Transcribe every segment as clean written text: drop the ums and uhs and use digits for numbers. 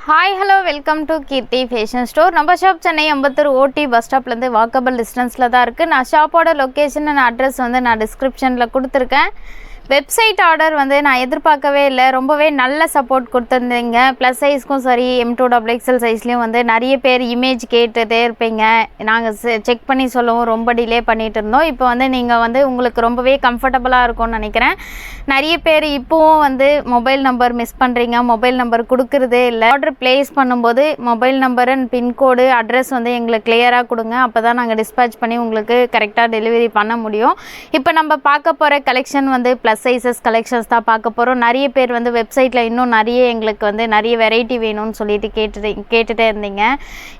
Hi hello welcome to Keerthi fashion store. நம்ம shop Chennai Ambattur OT bus ஸ்டாப்லேருந்து walkable டிஸ்டன்ஸில் தான் இருக்குது. நான் ஷாப்போட லொக்கேஷன் அண்ட் அட்ரஸ் வந்து நான் டிஸ்கிரிப்ஷனில் கொடுத்துருக்கேன். வெப்சைட் ஆர்டர் வந்து நான் எதிர்பார்க்கவே இல்லை, ரொம்பவே நல்ல சப்போர்ட் கொடுத்துருந்தீங்க. ப்ளஸ் சைஸ்க்கும் சரி M2XXL சைஸ்லேயும் வந்து நிறைய பேர் இமேஜ் கேட்டுகிட்டே இருப்பீங்க. நாங்கள் செக் பண்ணி சொல்லவும் ரொம்ப டிலே பண்ணிகிட்டு இருந்தோம். இப்போ வந்து நீங்கள் வந்து உங்களுக்கு ரொம்பவே கம்ஃபர்டபுளாக இருக்கும்னு நினைக்கிறேன். நிறைய பேர் இப்போவும் வந்து மொபைல் நம்பர் மிஸ் பண்ணுறீங்க, மொபைல் நம்பர் கொடுக்குறதே இல்லை. ஆர்டர் ப்ளேஸ் பண்ணும்போது mobile number and pincode address வந்து எங்களுக்கு கிளியராக கொடுங்க. அப்போ தான் நாங்கள் டிஸ்பேச் பண்ணி உங்களுக்கு கரெக்டாக டெலிவரி பண்ண முடியும். இப்போ நம்ம பார்க்க போகிற கலெக்ஷன் வந்து ப்ளஸ் சைஸஸ் கலெக்ஷன்ஸ் தான் பார்க்க போகிறோம். நிறைய பேர் வந்து வெப்சைட்டில் இன்னும் நிறைய எங்களுக்கு வந்து நிறைய வெரைட்டி வேணும்னு சொல்லிட்டு கேட்டுகிட்டே இருந்தீங்க.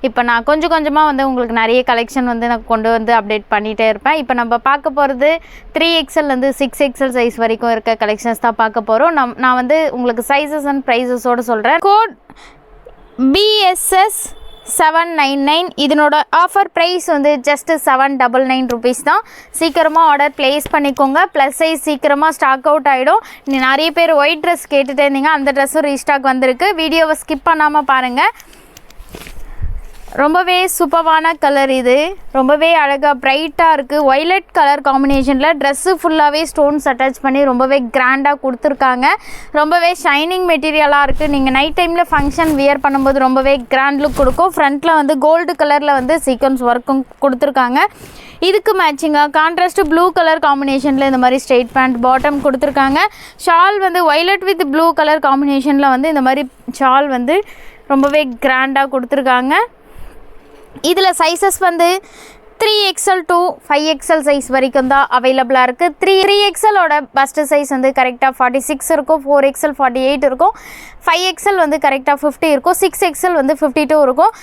இப்போ நான் கொஞ்சமாக வந்து உங்களுக்கு நிறைய கலெக்ஷன் வந்து நான் கொண்டு வந்து அப்டேட் பண்ணிகிட்டே இருப்பேன். இப்போ நம்ம பார்க்க போகிறது 3XLலேருந்து 6XL சைஸ் வரைக்கும் இருக்க கலெக்ஷன்ஸ் தான் பார்க்க போகிறோம். நான் வந்து உங்களுக்கு சைஸஸ் அண்ட் ப்ரைஸஸோடு சொல்கிறேன். Code BSS 799. இதனோட ஆஃபர் ப்ரைஸ் வந்து ஜஸ்ட் 799 rupees தான். சீக்கிரமாக ஆர்டர் ப்ளேஸ் பண்ணிக்கோங்க. ப்ளஸ் சைஸ் சீக்கிரமாக ஸ்டாக் அவுட் ஆகிடும். நிறைய பேர் ஒயிட் ட்ரெஸ் கேட்டுகிட்டே இருந்தீங்க, அந்த ட்ரெஸ்ஸும் ரீஸ்டாக் வந்திருக்கு. வீடியோவை ஸ்கிப் பண்ணாமல் பாருங்கள். ரொம்பவே சூப்பரான கலர், இது ரொம்பவே அழகாக ப்ரைட்டாக இருக்குது. ஒய்லட் கலர் காம்பினேஷனில் ட்ரெஸ்ஸு ஃபுல்லாகவே ஸ்டோன்ஸ் அட்டாச் பண்ணி ரொம்பவே கிராண்டாக கொடுத்துருக்காங்க. ரொம்பவே ஷைனிங் மெட்டீரியலாக இருக்குது. நீங்கள் நைட் டைமில் ஃபங்க்ஷன் வியர் பண்ணும்போது ரொம்பவே கிராண்ட் லுக் கொடுக்கும். ஃப்ரண்ட்டில் வந்து கோல்டு கலரில் வந்து சீக்வன்ஸ் ஒர்க்கும் கொடுத்துருக்காங்க. இதுக்கு மேட்சிங்காக கான்ட்ராஸ்ட் ப்ளூ கலர் காம்பினேஷனில் இந்த மாதிரி ஸ்ட்ரெயிட் பேண்ட் பாட்டம் கொடுத்துருக்காங்க. ஷால் வந்து ஒய்லட் வித் ப்ளூ கலர் காம்பினேஷனில் வந்து இந்த மாதிரி ஷால் வந்து ரொம்பவே கிராண்டாக கொடுத்துருக்காங்க. இதில் சைஸஸ் வந்து 3XL to 5XL சைஸ் வரைக்கும் தான் அவைலபிளாக இருக்குது. 3XLோட பஸ்ட்டு சைஸ் வந்து கரெக்டாக 46 இருக்கும், 4XL 48 இருக்கும், 5XL வந்து கரெக்டாக 50 இருக்கும், 6XL வந்து 52 இருக்கும்.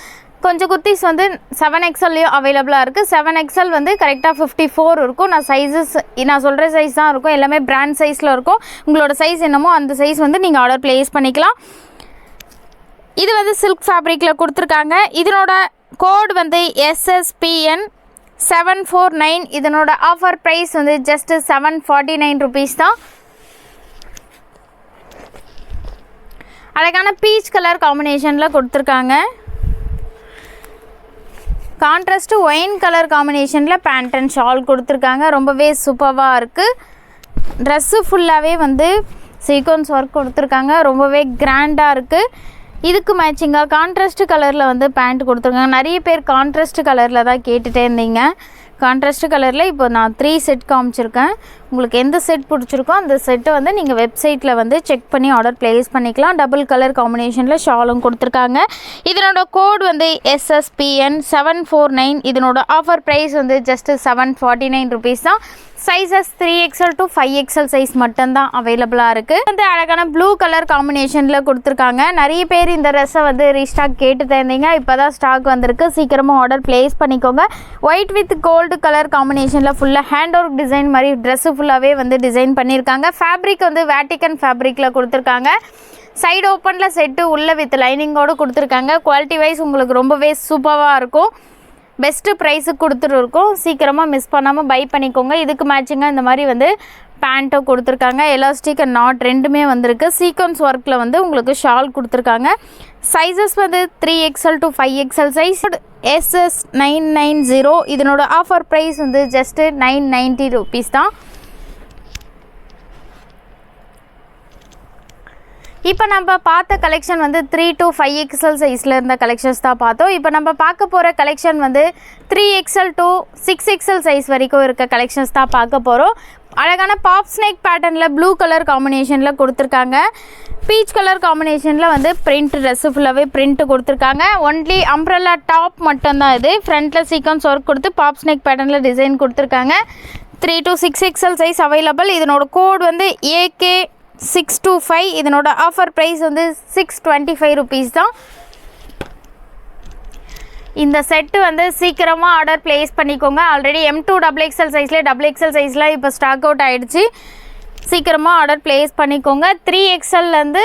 கொஞ்சம் குர்த்திஸ் வந்து 7XLலையும் அவைலபிளாக இருக்குது. 7XL வந்து கரெக்டாக 54 இருக்கும். நான் சொல்கிற சைஸ் தான் இருக்கும், எல்லாமே பிராண்ட் சைஸில் இருக்கும். உங்களோட சைஸ் என்னமோ அந்த சைஸ் வந்து நீங்கள் ஆர்டர் ப்ளேஸ் பண்ணிக்கலாம். இது வந்து சில்க் ஃபேப்ரிக்கில் கொடுத்துருக்காங்க. இதனோட கோட் வந்து SSPN 749. இதனோட ஆஃபர் ப்ரைஸ் வந்து ஜஸ்ட் 749 rupees தான். அழகான பீச் கலர் காம்பினேஷனில் கொடுத்துருக்காங்க. கான்ட்ராஸ்ட் ஒயின் கலர் காம்பினேஷனில் பேண்ட் அண்ட் ஷால் கொடுத்துருக்காங்க. ரொம்பவே சூப்பராக இருக்குது. ட்ரெஸ்ஸு ஃபுல்லாகவே வந்து சீக்வன்ஸ் ஒர்க் கொடுத்துருக்காங்க. ரொம்பவே கிராண்டாக இருக்குது. இதுக்கு மேட்சிங்காக கான்ட்ராஸ்ட் கலரில் வந்து பேண்ட் கொடுத்துருக்காங்க. நிறைய பேர் கான்ட்ராஸ்ட் கலரில் தான் கேட்டுகிட்டே இருந்தீங்க. கான்ட்ராஸ்ட் கலரில் இப்போ நான் 3 செட் காமிச்சிருக்கேன். உங்களுக்கு எந்த செட் பிடிச்சிருக்கோ அந்த செட்டை வந்து நீங்கள் வெப்சைட்டில் வந்து செக் பண்ணி ஆர்டர் ப்ளேஸ் பண்ணிக்கலாம். டபுள் கலர் காம்பினேஷனில் ஷாலும் கொடுத்துருக்காங்க. இதனோட கோட் வந்து SSPN 749. இதனோட ஆஃபர் ப்ரைஸ் வந்து ஜஸ்ட்டு 749 rupees தான். Sizes 3XL to 5XL size மட்டும்தான் அவைலபிளாக இருக்குது. வந்து அழகான ப்ளூ கலர் காம்பினேஷனில் கொடுத்துருக்காங்க. நிறைய பேர் இந்த ட்ரெஸ்ஸை வந்து ரீஸ்டாக் கேட்டு தந்தீங்க, இப்போ தான் ஸ்டாக் வந்திருக்கு. சீக்கிரமாக ஆர்டர் ப்ளேஸ் பண்ணிக்கோங்க. ஒயிட் வித் கோல்டு கலர் காம்பினேஷனில் ஃபுல்லாக ஹேண்ட் ஒர்க் டிசைன் மாதிரி ட்ரெஸ்ஸு ஃபுல்லாகவே வந்து டிசைன் பண்ணியிருக்காங்க. ஃபேப்ரிக் வந்து வேட்டிக்கன் ஃபேப்ரிக்கில் கொடுத்துருக்காங்க. சைடு ஓப்பனில் செட்டு உள்ள வித் லைனிங்கோடு கொடுத்துருக்காங்க. குவாலிட்டி வைஸ் உங்களுக்கு ரொம்பவே சூப்பராக இருக்கும். பெஸ்ட்டு ப்ரைஸுக்கு கொடுத்துருக்கோம். சீக்கிரமாக மிஸ் பண்ணாமல் பை பண்ணிக்கோங்க. இதுக்கு மேட்சிங்காக இந்த மாதிரி வந்து பேண்ட்டும் கொடுத்துருக்காங்க. எலாஸ்டிக் அண்ட் நாட் ரெண்டுமே வந்திருக்கு. சீக்வன்ஸ் ஒர்க்கில் வந்து உங்களுக்கு ஷால் கொடுத்துருக்காங்க. சைஸஸ் வந்து 3XL to 5XL size. SS990. இதனோட ஆஃபர் ப்ரைஸ் வந்து ஜஸ்ட்டு 990 rupees தான். இப்போ நம்ம பார்த்த கலெக்ஷன் வந்து 3 to 5XL சைஸில் இருந்த கலெக்ஷன்ஸ் தான் பார்த்தோம். இப்போ நம்ம பார்க்க போகிற கலெக்ஷன் வந்து 3XL to 6XL சைஸ் வரைக்கும் இருக்க கலெக்ஷன்ஸ் தான் பார்க்க போகிறோம். அழகான பாப் ஸ்னேக் பேட்டர்னில் ப்ளூ கலர் காம்பினேஷனில் கொடுத்துருக்காங்க. பீச் கலர் காம்பினேஷனில் வந்து பிரிண்ட் ட்ரெஸ்ஸு ஃபுல்லாகவே பிரிண்ட்டு கொடுத்துருக்காங்க. ஒன்லி அம்ப்ரெல்லா டாப் மட்டும்தான் இது. ஃப்ரண்ட்டில் சீக்வன்ஸ் ஒர்க் கொடுத்து பாப் ஸ்னேக் பேட்டர்னில் டிசைன் கொடுத்துருக்காங்க. 3 to 6XL சைஸ் அவைலபிள். இதனோட கோட் வந்து AK625. இதனோட ஆஃபர் ப்ரைஸ் வந்து 625 rupees தான். இந்த செட்டு வந்து சீக்கிரமாக ஆர்டர் ப்ளேஸ் பண்ணிக்கோங்க. ஆல்ரெடி M2XXL சைஸ்லேயே XXL சைஸில் இப்போ ஸ்டாக் அவுட் ஆகிடுச்சு. சீக்கிரமாக ஆர்டர் ப்ளேஸ் பண்ணிக்கோங்க. 3XLலேருந்து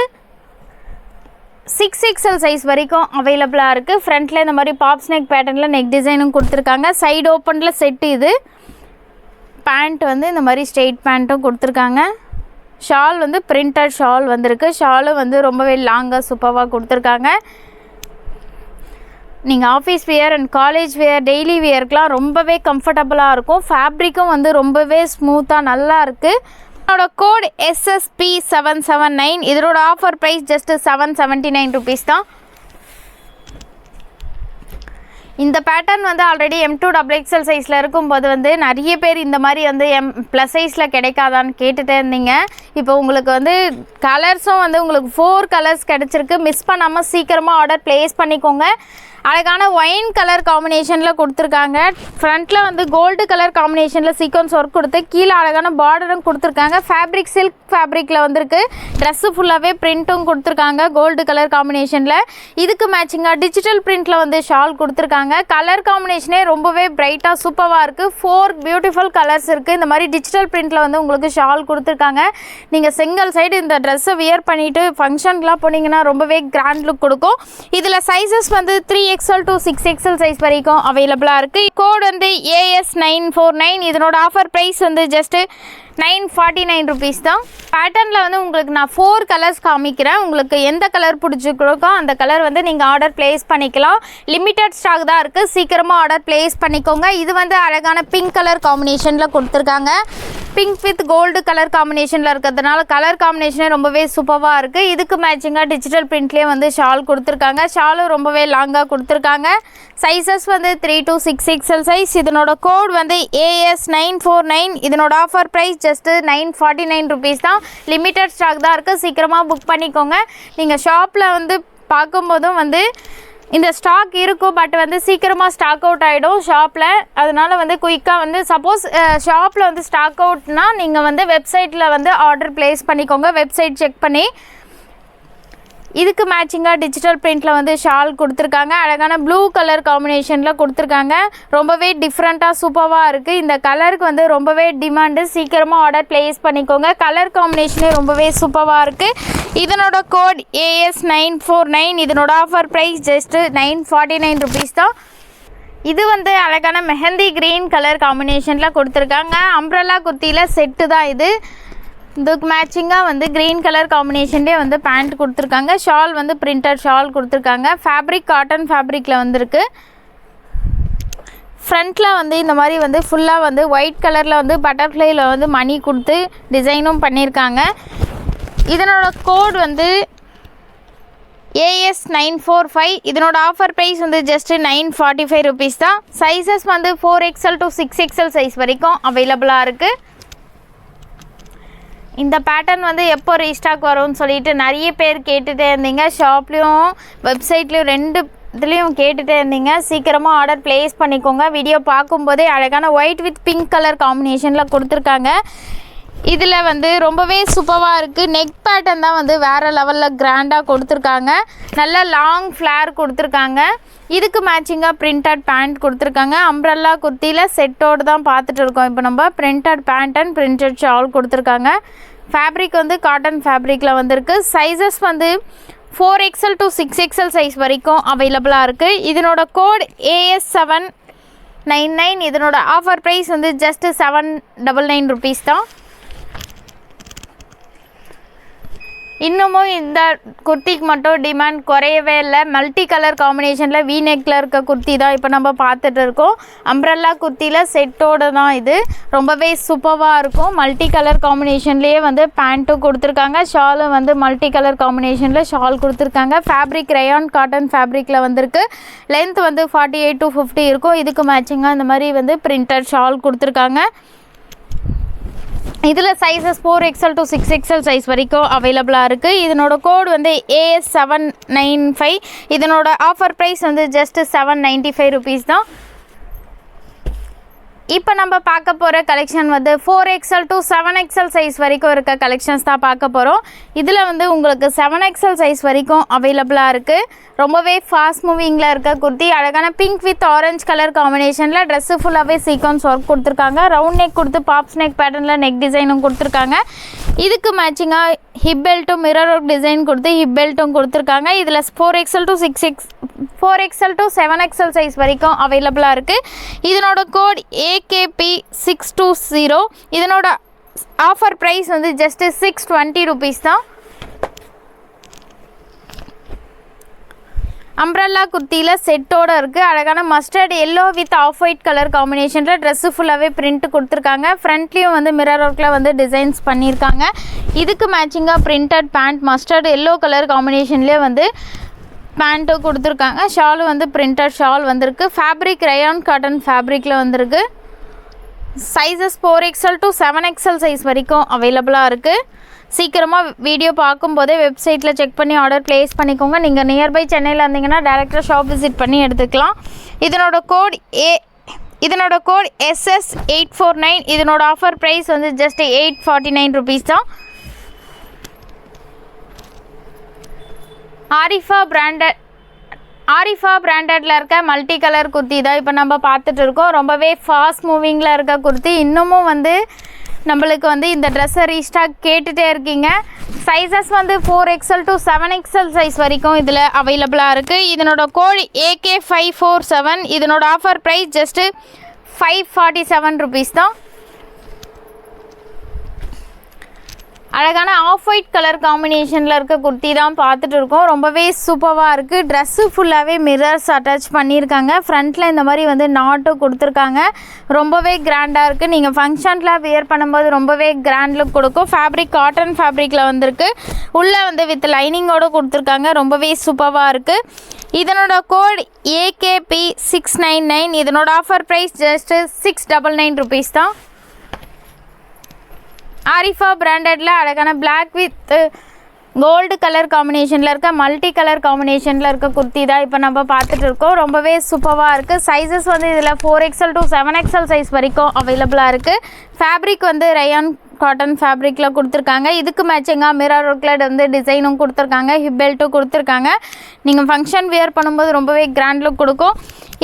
6XL சைஸ் வரைக்கும் அவைலபிளாக இருக்குது. ஃப்ரண்ட்டில் இந்த மாதிரி பாப் ஸ்னேக் பேட்டர்னில் நெக் டிசைனும் கொடுத்துருக்காங்க. சைடு ஓப்பனில் செட்டு இது. பேண்ட் வந்து இந்த மாதிரி ஸ்ட்ரெயிட் பேண்ட்டும் கொடுத்துருக்காங்க. ஷால் வந்து பிரிண்டட் ஷால் வந்திருக்கு. ஷாலும் வந்து ரொம்பவே லாங்காக சூப்பராக கொடுத்துருக்காங்க. நீங்கள் office wear and college wear daily வியர்க்கெலாம் ரொம்பவே கம்ஃபர்டபுளாக இருக்கும். ஃபேப்ரிக்கும் வந்து ரொம்பவே ஸ்மூத்தாக நல்லா இருக்குது. இதோட கோட் SSP779. இதோட ஆஃபர் ப்ரைஸ் ஜஸ்ட் 779 ருபீஸ் தான். இந்த பேட்டர்ன் வந்து ஆல்ரெடி M2XXL சைஸில் இருக்கும்போது வந்து நிறைய பேர் இந்த மாதிரி வந்து ப்ளஸ் சைஸில் கிடைக்காதான்னு கேட்டுகிட்டே இருந்தீங்க. இப்போ உங்களுக்கு வந்து கலர்ஸும் வந்து உங்களுக்கு 4 கலர்ஸ் கிடச்சிருக்கு. மிஸ் பண்ணாமல் சீக்கிரமாக ஆர்டர் ப்ளேஸ் பண்ணிக்கோங்க. அழகான ஒயின் கலர் காம்பினேஷனில் கொடுத்துருக்காங்க. ஃப்ரண்ட்டில் வந்து கோல்டு கலர் காம்பினேஷனில் சீக்வன்ஸ் ஒர்க் கொடுத்து கீழே அழகான பார்டரும் கொடுத்துருக்காங்க. ஃபேப்ரிக் சில்க் ஃபேப்ரிக்கில் வந்திருக்கு. ட்ரெஸ்ஸு ஃபுல்லாகவே பிரிண்ட்டும் கொடுத்துருக்காங்க கோல்டு கலர் காம்பினேஷனில். இதுக்கு மேட்சிங்காக டிஜிட்டல் பிரிண்ட்டில் வந்து ஷால் கொடுத்துருக்காங்க. கலர் காம்பினேஷனே ரொம்பவே பிரைட்டாக சூப்பராக இருக்குது. 4 பியூட்டிஃபுல் கலர்ஸ் இருக்குது. இந்த மாதிரி டிஜிட்டல் பிரிண்ட்டில் வந்து உங்களுக்கு ஷால் கொடுத்துருக்காங்க. நீங்கள் சிங்கிள் சைடு இந்த ட்ரெஸ்ஸை வியர் பண்ணிவிட்டு ஃபங்க்ஷனுக்குலாம் போனீங்கன்னா ரொம்பவே கிராண்ட் லுக் கொடுக்கும். இதில் சைஸஸ் வந்து 3XL to 6XL சைஸ் வரைக்கும் அவைலபிளாக இருக்குது. கோட் வந்து AS949. இதனோட ஆஃபர் ப்ரைஸ் வந்து ஜஸ்ட்டு 949 ருபீஸ் தான். பேட்டர்னில் வந்து உங்களுக்கு நான் 4 கலர்ஸ் காமிக்கிறேன். உங்களுக்கு எந்த கலர் பிடிச்சிருக்கோ அந்த கலர் வந்து நீங்கள் ஆர்டர் ப்ளேஸ் பண்ணிக்கலாம். லிமிட்டட் ஸ்டாக் தான் இருக்குது. சீக்கிரமாக ஆர்டர் ப்ளேஸ் பண்ணிக்கோங்க. இது வந்து அழகான பிங்க் கலர் காம்பினேஷனில் கொடுத்துருக்காங்க. பிங்க் வித் கோல்டு கலர் காம்பினேஷனில் இருக்கிறதுனால கலர் காம்பினேஷனே ரொம்பவே சூப்பராக இருக்குது. இதுக்கு மேட்சிங்காக டிஜிட்டல் பிரிண்ட்லேயே வந்து ஷால் கொடுத்துருக்காங்க. ஷாலும் ரொம்பவே லாங்காக கொடுத்துருக்காங்க. சைஸஸ் வந்து 3 to 6XL சைஸ். இதனோட கோட் வந்து AS949. இதனோட ஆஃபர் ப்ரைஸ் ஜஸ்ட்டு 949 ருபீஸ் தான். லிமிட்டட் ஸ்டாக் தான் இருக்குது. சீக்கிரமாக புக் பண்ணிக்கோங்க. நீங்கள் ஷாப்பில் வந்து பார்க்கும்போதும் வந்து இந்த ஸ்டாக் இருக்கும். பட் வந்து சீக்கிரமாக ஸ்டாக் அவுட் ஆகிடும் ஷாப்பில். அதனால் வந்து குயிக்காக வந்து சப்போஸ் ஷாப்பில் வந்து ஸ்டாக் அவுட்னா நீங்கள் வந்து வெப்சைட்டில் வந்து ஆர்டர் ப்ளேஸ் பண்ணிக்கோங்க. வெப்சைட் செக் பண்ணி. இதுக்கு மேட்சிங்காக டிஜிட்டல் பிரிண்ட்டில் வந்து ஷால் கொடுத்துருக்காங்க. அழகான ப்ளூ கலர் காம்பினேஷனில் கொடுத்துருக்காங்க. ரொம்பவே டிஃப்ரெண்ட்டாக சூப்பராக இருக்குது. இந்த கலருக்கு வந்து ரொம்பவே டிமாண்டு. சீக்கிரமாக ஆர்டர் ப்ளேஸ் பண்ணிக்கோங்க. கலர் காம்பினேஷனே ரொம்பவே சூப்பராக இருக்குது. இதனோட கோட் AS949. இதனோட ஆஃபர் ப்ரைஸ் ஜஸ்ட்டு 949 ருபீஸ் தான். இது வந்து அழகான மெஹந்தி க்ரீன் கலர் காம்பினேஷனில் கொடுத்துருக்காங்க. அம்ப்ரெல்லா குர்த்தியில் செட்டு தான் இது. இதுக்கு மேட்சிங்காக வந்து க்ரீன் கலர் காம்பினேஷன்லேயே வந்து பேண்ட் கொடுத்துருக்காங்க. ஷால் வந்து பிரிண்டட் ஷால் கொடுத்துருக்காங்க. ஃபேப்ரிக் காட்டன் ஃபேப்ரிக்கில் வந்துருக்கு. ஃப்ரண்ட்டில் வந்து இந்த மாதிரி வந்து ஃபுல்லாக வந்து ஒயிட் கலரில் வந்து பட்டர்ஃப்ளையில் வந்து மணி கொடுத்து டிசைனும் பண்ணியிருக்காங்க. இதனோட கோட் வந்து AS945. இதனோட ஆஃபர் ப்ரைஸ் வந்து ஜஸ்ட்டு 945 ருபீஸ் தான். சைஸஸ் வந்து 4XL to 6XL சைஸ் வரைக்கும் அவைலபிளாக இருக்குது. இந்த பேட்டர்ன் வந்து எப்போ ரீஸ்டாக் வரும்னு சொல்லிட்டு நிறைய பேர் கேட்டுகிட்டே இருந்தீங்க. ஷாப்லேயும் வெப்சைட்லேயும் 2 இதுலேயும் கேட்டுகிட்டே இருந்தீங்க. சீக்கிரமாக ஆர்டர் ப்ளேஸ் பண்ணிக்கோங்க. வீடியோ பார்க்கும்போதே அழகான ஒயிட் வித் பிங்க் கலர் காம்பினேஷனில் கொடுத்துருக்காங்க. இதில் வந்து ரொம்பவே சூப்பராக இருக்குது. நெக் பேட்டர்ன் தான் வந்து வேறு லெவலில் கிராண்டாக கொடுத்துருக்காங்க. நல்ல லாங் ஃப்ளேர் கொடுத்துருக்காங்க. இதுக்கு மேட்சிங்காக பிரிண்டட் பேண்ட் கொடுத்துருக்காங்க. அம்ப்ரெல்லா குர்த்தியில் செட்டோடு தான் பார்த்துட்டு இருக்கோம். இப்போ நம்ம printed pant and printed shawl கொடுத்துருக்காங்க. ஃபேப்ரிக் வந்து காட்டன் ஃபேப்ரிக்கில் வந்திருக்கு. சைஸஸ் வந்து 4XL to 6XL சைஸ் வரைக்கும் அவைலபிளாக இருக்குது. இதனோட கோட் AS799. இதனோட ஆஃபர் ப்ரைஸ் வந்து ஜஸ்ட்டு 799 ருபீஸ் தான். இன்னமும் இந்த குர்த்திக்கு மட்டும் டிமாண்ட் குறையவே இல்லை. மல்டி கலர் காம்பினேஷனில் வீநெக்கில் இருக்க குர்த்தி தான் இப்போ நம்ம பார்த்துட்டு இருக்கோம். அம்ப்ரெல்லா குர்த்தியில் செட்டோடு தான் இது. ரொம்பவே சூப்பராக இருக்கும். மல்டி கலர் காம்பினேஷன்லேயே வந்து பேண்ட்டும் கொடுத்துருக்காங்க. ஷாலும் வந்து மல்டி கலர் காம்பினேஷனில் ஷால் கொடுத்துருக்காங்க. ஃபேப்ரிக் ரயான் காட்டன் ஃபேப்ரிக்கில் வந்திருக்கு. லென்த் வந்து 48 to 50 இருக்கும். இதுக்கு மேட்சிங்காக இந்த மாதிரி வந்து பிரிண்டட் ஷால் கொடுத்துருக்காங்க. இதில் sizes 4XL to 6XL size வரைக்கும் அவைலபிளாக இருக்குது. இதனோட கோட் வந்து AS795. இதனோட ஆஃபர் ப்ரைஸ் வந்து ஜஸ்ட்டு 795 ருபீஸ் தான். இப்போ நம்ம பார்க்க போகிற கலெக்ஷன் வந்து 4XL to 7XL சைஸ் வரைக்கும் இருக்க கலெக்ஷன்ஸ் தான் பார்க்க போகிறோம். இதில் வந்து உங்களுக்கு 7XL சைஸ் வரைக்கும் அவைலபிளாக இருக்குது. ரொம்பவே ஃபாஸ்ட் மூவிங்கில் இருக்க குர்த்தி அழகான பிங்க் வித் ஆரஞ்ச் கலர் காம்பினேஷனில் ட்ரெஸ்ஸு ஃபுல்லாகவே சீக்வன்ஸ் ஒர்க் கொடுத்துருக்காங்க. ரவுண்ட் நெக் கொடுத்து பாப்ஸ் நெக் பேட்டர்னில் நெக் டிசைனும் கொடுத்துருக்காங்க. இதுக்கு மேட்சிங்காக ஹிப் பெல்ட்டும் மிரர் ஒர்க் டிசைன் கொடுத்து ஹிப் பெல்ட்டும் கொடுத்துருக்காங்க. இதில் 4XL to 7XL சைஸ் வரைக்கும் அவைலபிளாக இருக்குது. இதனோட கோட் AKP620. இதனோட ஆஃபர் ப்ரைஸ் வந்து ஜஸ்ட்டு 620 rupees தான். அம்ப்ரல்லா குர்த்தியில் செட்டோடு இருக்குது. அழகான mustard yellow with off white colour காம்பினேஷனில் ட்ரெஸ்ஸு ஃபுல்லாகவே பிரிண்ட் கொடுத்துருக்காங்க. ஃப்ரண்ட்லேயும் வந்து மிரர் ஒர்க்கில் வந்து டிசைன்ஸ் பண்ணியிருக்காங்க. இதுக்கு மேட்சிங்காக printed pant mustard yellow colour காம்பினேஷன்லேயே வந்து பேண்ட்டும் கொடுத்துருக்காங்க. ஷாலும் வந்து பிரிண்டட் ஷால் வந்திருக்கு. ஃபேப்ரிக் ரயான் காட்டன் ஃபேப்ரிக்கில் வந்திருக்கு. Sizes 4XL to 7XL size வரைக்கும் அவைலபிளாக இருக்குது. சீக்கிரமாக வீடியோ பார்க்கும்போதே வெப்சைட்டில் செக் பண்ணி ஆர்டர் ப்ளேஸ் பண்ணிக்கோங்க. நீங்கள் நியர்பை சென்னையில் இருந்தீங்கன்னா டேரெக்டாக ஷாப் விசிட் பண்ணி எடுத்துக்கலாம். இதனோட கோட் SS849. இதனோட ஆஃபர் ப்ரைஸ் வந்து ஜஸ்ட் 849 rupees தான். ஆரிஃபா பிராண்டடில் இருக்க மல்டி கலர் குர்த்தி தான் இப்போ நம்ம பார்த்துட்டு இருக்கோம். ரொம்பவே ஃபாஸ்ட் மூவிங்கில் இருக்க குர்த்தி. இன்னமும் வந்து நம்மளுக்கு வந்து இந்த ட்ரெஸ்ஸை ரீஸ்டாக் கேட்டுகிட்டே இருக்கீங்க. சைஸஸ் வந்து 4XL to 7XL சைஸ் வரைக்கும் இதில் அவைலபிளாக இருக்குது. இதனோட கோட் AK547. இதனோட ஆஃபர் ப்ரைஸ் ஜஸ்ட்டு 547 rupees தான். அழகான ஆஃப் ஒயிட் கலர் காம்பினேஷனில் இருக்க குர்த்தி தான் பார்த்துட்டு இருக்கோம். ரொம்பவே சூப்பராக இருக்குது. ட்ரெஸ்ஸு ஃபுல்லாகவே மிரர்ஸ் அட்டாச் பண்ணியிருக்காங்க. ஃப்ரண்ட்டில் இந்த மாதிரி வந்து நாட்டும் கொடுத்துருக்காங்க. ரொம்பவே கிராண்டாக இருக்குது. நீங்கள் ஃபங்க்ஷனில் வியர் பண்ணும்போது ரொம்பவே கிராண்ட் லுக் கொடுக்கும். ஃபேப்ரிக் காட்டன் ஃபேப்ரிக்கில் வந்திருக்கு. உள்ளே வந்து வித் லைனிங்கோடு கொடுத்துருக்காங்க. ரொம்பவே சூப்பராக இருக்குது. இதனோட கோட் AKP699. இதனோட ஆஃபர் ப்ரைஸ் ஜஸ்ட்டு 699 rupees தான். ஆரிஃபா பிராண்டடில் அழகான பிளாக் வித் கோல்டு கலர் காம்பினேஷனில் இருக்க மல்டி கலர் காம்பினேஷனில் இருக்க குர்த்தி தான் இப்போ நம்ம பார்த்துட்டு இருக்கோம். ரொம்பவே சூப்பராக இருக்குது. சைஸஸ் வந்து இதில் 4XL to 7XL சைஸ் வரைக்கும் அவைலபிளாக இருக்குது. ஃபேப்ரிக் வந்து ரயான் காட்டன் ஃபேப்ரிக்கில் கொடுத்துருக்காங்க. இதுக்கு மேட்சிங்காக மிரர் ஒர்க்கில் வந்து டிசைனும் கொடுத்துருக்காங்க. ஹிப் பெல்ட்டும் கொடுத்துருக்காங்க. நீங்கள் ஃபங்க்ஷன் வியர் பண்ணும்போது ரொம்பவே கிராண்ட் லுக் கொடுக்கும்.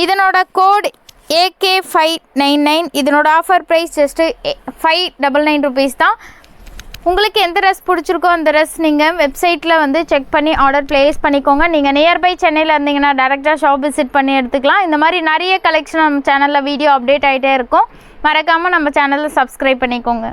இதனோட கோட் AK599. இதனோட ஆஃபர் ப்ரைஸ் ஜஸ்ட்டு 599 rupees தான். உங்களுக்கு எந்த ட்ரெஸ் பிடிச்சிருக்கோ அந்த ட்ரெஸ் நீங்கள் வெப்சைட்டில் வந்து செக் பண்ணி ஆர்டர் ப்ளேஸ் பண்ணிக்கோங்க. நீங்கள் நியர்பை சென்னையில் இருந்தீங்கன்னா டேரெக்டாக ஷாப் விசிட் பண்ணி எடுத்துக்கலாம். இந்த மாதிரி நிறைய கலெக்ஷன் நம்ம சேனலில் வீடியோ அப்டேட் ஆகிட்டே இருக்கும். மறக்காமல் நம்ம சேனலில் சப்ஸ்கிரைப் பண்ணிக்கோங்க.